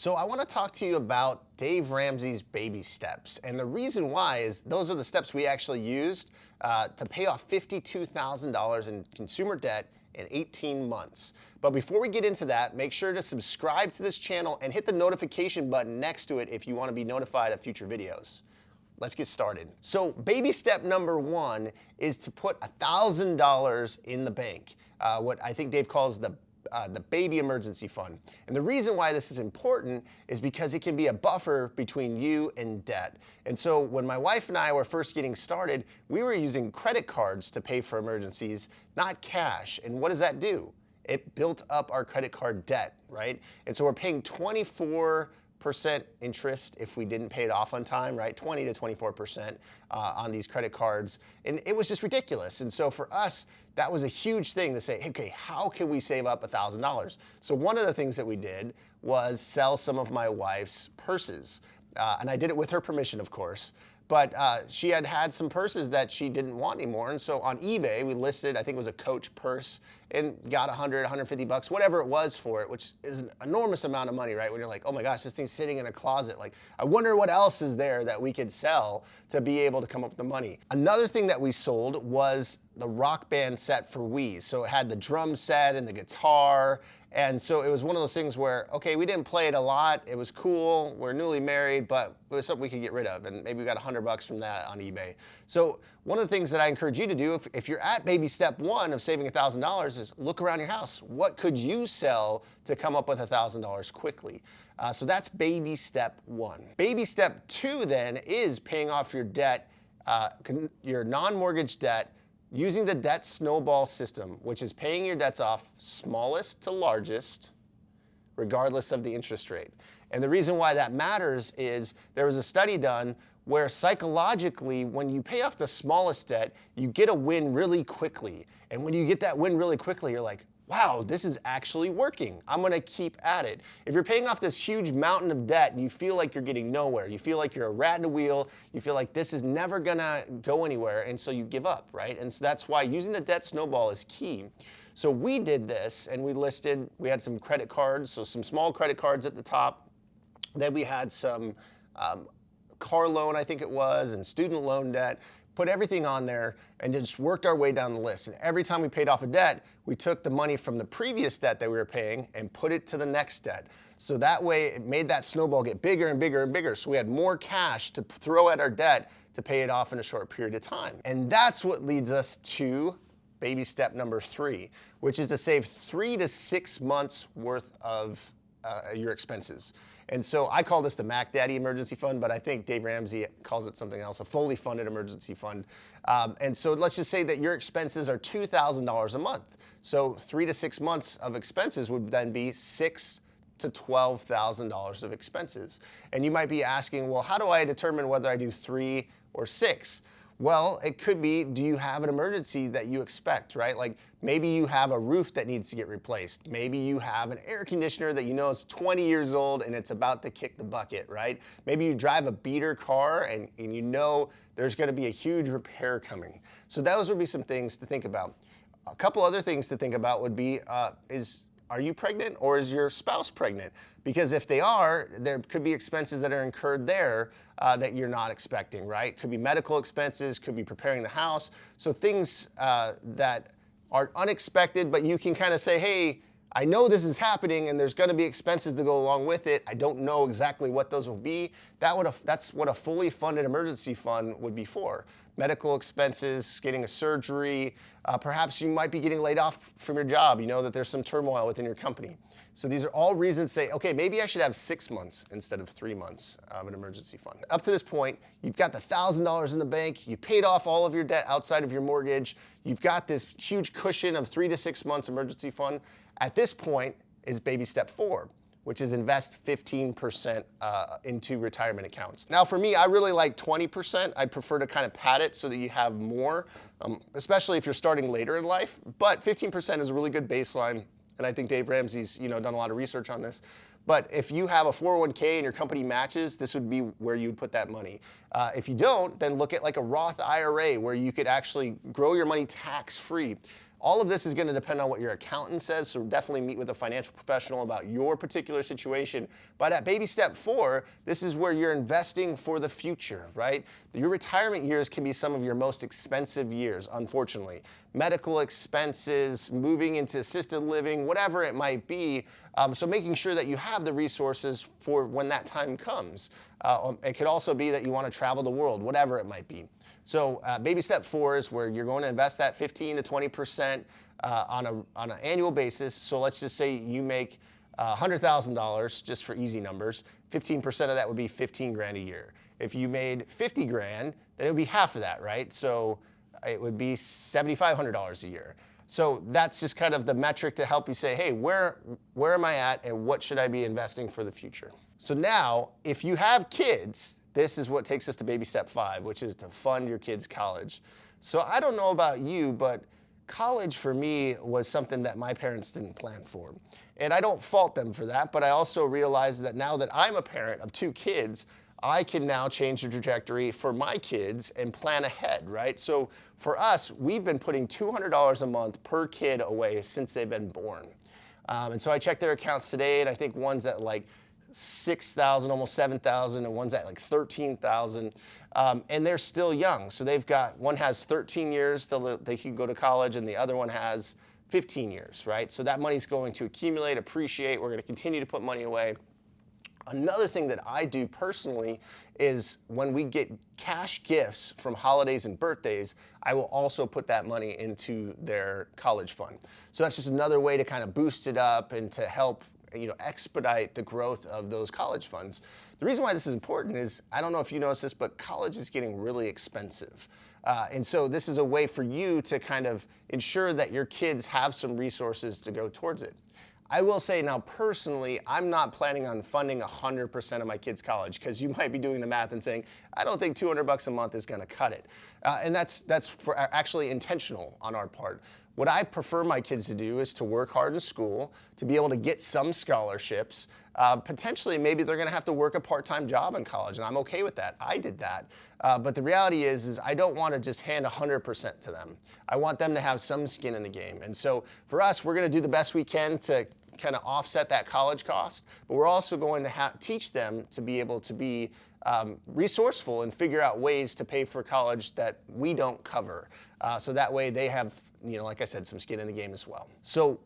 So I want to talk to you about Dave Ramsey's Baby Steps. And the reason why is those are the steps we actually used to pay off $52,000 in consumer debt in 18 months. But before we get into that, make sure to subscribe to this channel and hit the notification button next to it if you want to be notified of future videos. Let's get started. So baby step number one is to put $1,000 in the bank, what I think Dave calls the baby emergency fund. And the reason why this is important is because it can be a buffer between you and debt. And so when my wife and I were first getting started, we were using credit cards to pay for emergencies, not cash. And what does that do? It built up our credit card debt, right? And so we're paying 24% interest if we didn't pay it off on time, right? 20 to 24% on these credit cards. And it was just ridiculous. And so for us, that was a huge thing to say, okay, how can we save up $1,000? So one of the things that we did was sell some of my wife's purses. And I did it with her permission, of course. But she had some purses that she didn't want anymore. And so on eBay, we listed, I think it was a Coach purse, and got 100, 150 bucks, whatever it was for it, which is an enormous amount of money, right? When you're like, oh my gosh, this thing's sitting in a closet. Like, I wonder what else is there that we could sell to be able to come up with the money. Another thing that we sold was the Rock Band set for Wii. So it had the drum set and the guitar. And so it was one of those things where, okay, we didn't play it a lot. It was cool. We're newly married, but it was something we could get rid of. And maybe we got 100 bucks from that on eBay. So one of the things that I encourage you to do, if you're at baby step one of saving $1,000, is look around your house. What could you sell to come up with $1,000 quickly? So that's baby step one. Baby step two then is paying off your debt, your non-mortgage debt, using the debt snowball system, which is paying your debts off smallest to largest, regardless of the interest rate. And the reason why that matters is there was a study done where psychologically, when you pay off the smallest debt, you get a win really quickly. And when you get that win really quickly, you're like, wow, this is actually working. I'm gonna keep at it. If you're paying off this huge mountain of debt and you feel like you're getting nowhere, you feel like you're a rat in a wheel, you feel like this is never gonna go anywhere, and so you give up, right? And so that's why using the debt snowball is key. So we did this, and we had some credit cards, so some small credit cards at the top. Then we had some car loan, I think it was, and student loan debt. Put everything on there and just worked our way down the list. And every time we paid off a debt, we took the money from the previous debt that we were paying and put it to the next debt. So that way it made that snowball get bigger and bigger and bigger. So we had more cash to throw at our debt to pay it off in a short period of time. And that's what leads us to baby step number three, which is to save 3 to 6 months worth of your expenses. And so I call this the Mac Daddy emergency fund, but I think Dave Ramsey calls it something else, a fully funded emergency fund. And so let's just say that your expenses are $2,000 a month. So 3 to 6 months of expenses would then be $6,000 to $12,000 of expenses. And you might be asking, well, how do I determine whether I do 3 or 6? Well, it could be, do you have an emergency that you expect, right? Like maybe you have a roof that needs to get replaced. Maybe you have an air conditioner that you know is 20 years old and it's about to kick the bucket, right? Maybe you drive a beater car and you know there's gonna be a huge repair coming. So those would be some things to think about. A couple other things to think about would be, are you pregnant or is your spouse pregnant? Because if they are, there could be expenses that are incurred there that you're not expecting, right? Could be medical expenses, could be preparing the house. So things that are unexpected, but you can kind of say, hey, I know this is happening and there's gonna be expenses to go along with it. I don't know exactly what those will be. That's what a fully funded emergency fund would be for. Medical expenses, getting a surgery, perhaps you might be getting laid off from your job. You know that there's some turmoil within your company. So these are all reasons to say, okay, maybe I should have 6 months instead of 3 months of an emergency fund. Up to this point, you've got the $1,000 in the bank, you paid off all of your debt outside of your mortgage, you've got this huge cushion of 3 to 6 months emergency fund. At this point is baby step 4, which is invest 15% into retirement accounts. Now for me, I really like 20%. I prefer to kind of pad it so that you have more, especially if you're starting later in life, but 15% is a really good baseline. And I think Dave Ramsey's done a lot of research on this. But if you have a 401k and your company matches, this would be where you'd put that money. If you don't, then look at like a Roth IRA where you could actually grow your money tax-free. All of this is going to depend on what your accountant says, so definitely meet with a financial professional about your particular situation. But at baby step 4, this is where you're investing for the future, right? Your retirement years can be some of your most expensive years, unfortunately. Medical expenses, moving into assisted living, whatever it might be. So making sure that you have the resources for when that time comes. It could also be that you want to travel the world, whatever it might be. So baby step 4 is where you're going to invest that 15 to 20% on an annual basis. So let's just say you make $100,000, just for easy numbers. 15% of that would be 15 grand a year. If you made 50 grand, then it would be half of that, right? So it would be $7,500 a year. So that's just kind of the metric to help you say, hey, where am I at and what should I be investing for the future? So now, if you have kids, this is what takes us to baby step 5, which is to fund your kids' college. So I don't know about you, but college for me was something that my parents didn't plan for. And I don't fault them for that, but I also realize that now that I'm a parent of 2 kids, I can now change the trajectory for my kids and plan ahead, right? So for us, we've been putting $200 a month per kid away since they've been born. And so I checked their accounts today, and I think one's at like 6,000, almost 7,000, and one's at like 13,000, and they're still young. So one has 13 years till they can go to college, and the other one has 15 years, right? So that money's going to accumulate, appreciate. We're going to continue to put money away. Another thing that I do personally is when we get cash gifts from holidays and birthdays, I will also put that money into their college fund. So that's just another way to kind of boost it up and to help expedite the growth of those college funds. The reason why this is important is, I don't know if you noticed this, but college is getting really expensive. And so this is a way for you to kind of ensure that your kids have some resources to go towards it. I will say now personally, I'm not planning on funding 100% of my kids' college, because you might be doing the math and saying, I don't think $200 a month is going to cut it. And that's actually intentional on our part. What I prefer my kids to do is to work hard in school, to be able to get some scholarships. Potentially, maybe they're going to have to work a part-time job in college, and I'm okay with that. I did that. But the reality is I don't want to just hand 100% to them. I want them to have some skin in the game. And so for us, we're going to do the best we can to kind of offset that college cost, but we're also going to teach them to be able to be resourceful and figure out ways to pay for college that we don't cover. So that way they have, like I said, some skin in the game as well. So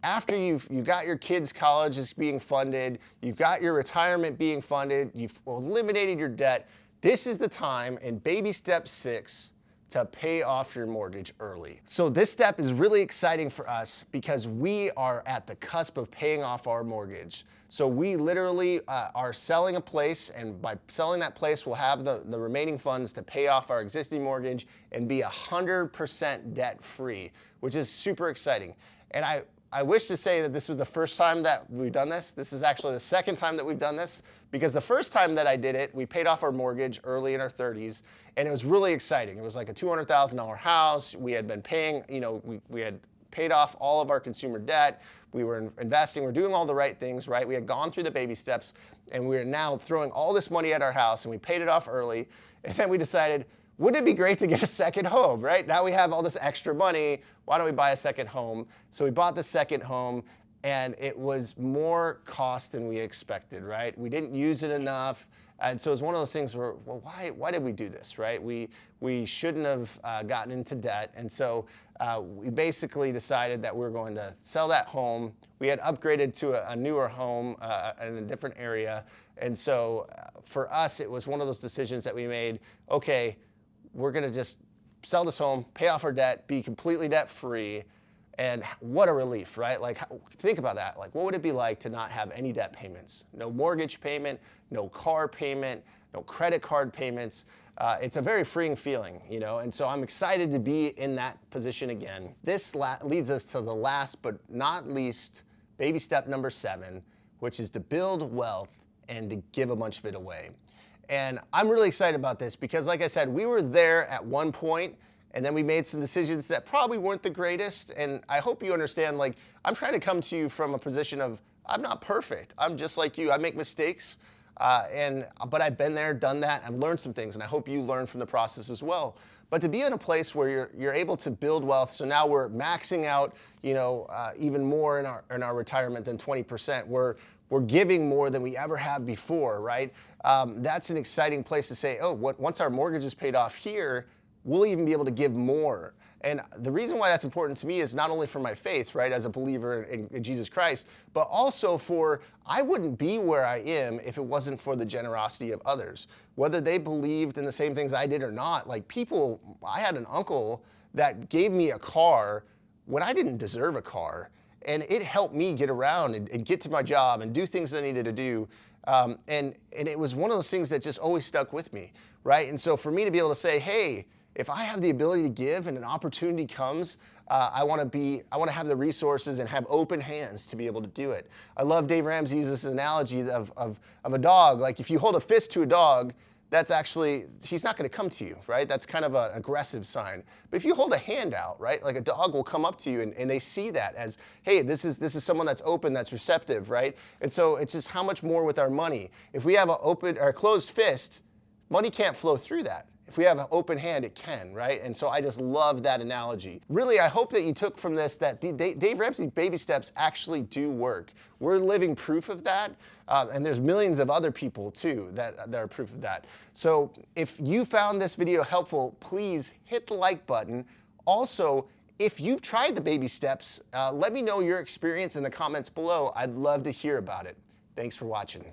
after you've got your kids' college is being funded, you've got your retirement being funded, you've eliminated your debt, this is the time in baby step 6 to pay off your mortgage early. So this step is really exciting for us because we are at the cusp of paying off our mortgage. So we literally are selling a place, and by selling that place, we'll have the remaining funds to pay off our existing mortgage and be 100% debt-free, which is super exciting. And I wish to say that this was the first time that we've done this. This is actually the second time that we've done this, because the first time that I did it, we paid off our mortgage early in our 30s, and it was really exciting. It was like a $200,000 house. We had been paying, we had paid off all of our consumer debt. We were investing, we're doing all the right things, right? We had gone through the baby steps, and we are now throwing all this money at our house, and we paid it off early. And then we decided, wouldn't it be great to get a second home, right? Now we have all this extra money. Why don't we buy a second home? So we bought the second home, and it was more cost than we expected, right? We didn't use it enough. And so it was one of those things where, well, why did we do this, right? We shouldn't have gotten into debt. And so we basically decided that we were going to sell that home. We had upgraded to a newer home in a different area. And so for us, it was one of those decisions that we made, okay, we're going to just sell this home, pay off our debt, be completely debt-free. And what a relief, right? Like, think about that. Like, what would it be like to not have any debt payments? No mortgage payment, no car payment, no credit card payments. It's a very freeing feeling, and so I'm excited to be in that position again. This leads us to the last but not least baby step number 7, which is to build wealth and to give a bunch of it away. And I'm really excited about this because, like I said, we were there at one point, and then we made some decisions that probably weren't the greatest. And I hope you understand, like, I'm trying to come to you from a position of, I'm not perfect. I'm just like you. I make mistakes, but I've been there, done that. I've learned some things, and I hope you learn from the process as well. but to be in a place where you're able to build wealth. So now we're maxing out, even more in our retirement than 20%. We're giving more than we ever have before, right? That's an exciting place to say, oh, once our mortgage is paid off here, we'll even be able to give more. And the reason why that's important to me is not only for my faith, right, as a believer in Jesus Christ, but also I wouldn't be where I am if it wasn't for the generosity of others. Whether they believed in the same things I did or not, I had an uncle that gave me a car when I didn't deserve a car. And it helped me get around and get to my job and do things that I needed to do. And it was one of those things that just always stuck with me, right? And so for me to be able to say, hey, if I have the ability to give and an opportunity comes, I want to have the resources and have open hands to be able to do it. I love Dave Ramsey uses this analogy of a dog. Like if you hold a fist to a dog, that's actually, he's not going to come to you, right? That's kind of an aggressive sign. But if you hold a hand out, right, like a dog will come up to you and they see that as, hey, this is someone that's open, that's receptive, right? And so it's just how much more with our money. If we have an open or a closed fist, money can't flow through that. If we have an open hand, it can, right? And so I just love that analogy. Really, I hope that you took from this that Dave Ramsey Baby Steps actually do work. We're living proof of that, and there's millions of other people too that are proof of that. So if you found this video helpful, please hit the like button. Also, if you've tried the baby steps, let me know your experience in the comments below. I'd love to hear about it. Thanks for watching.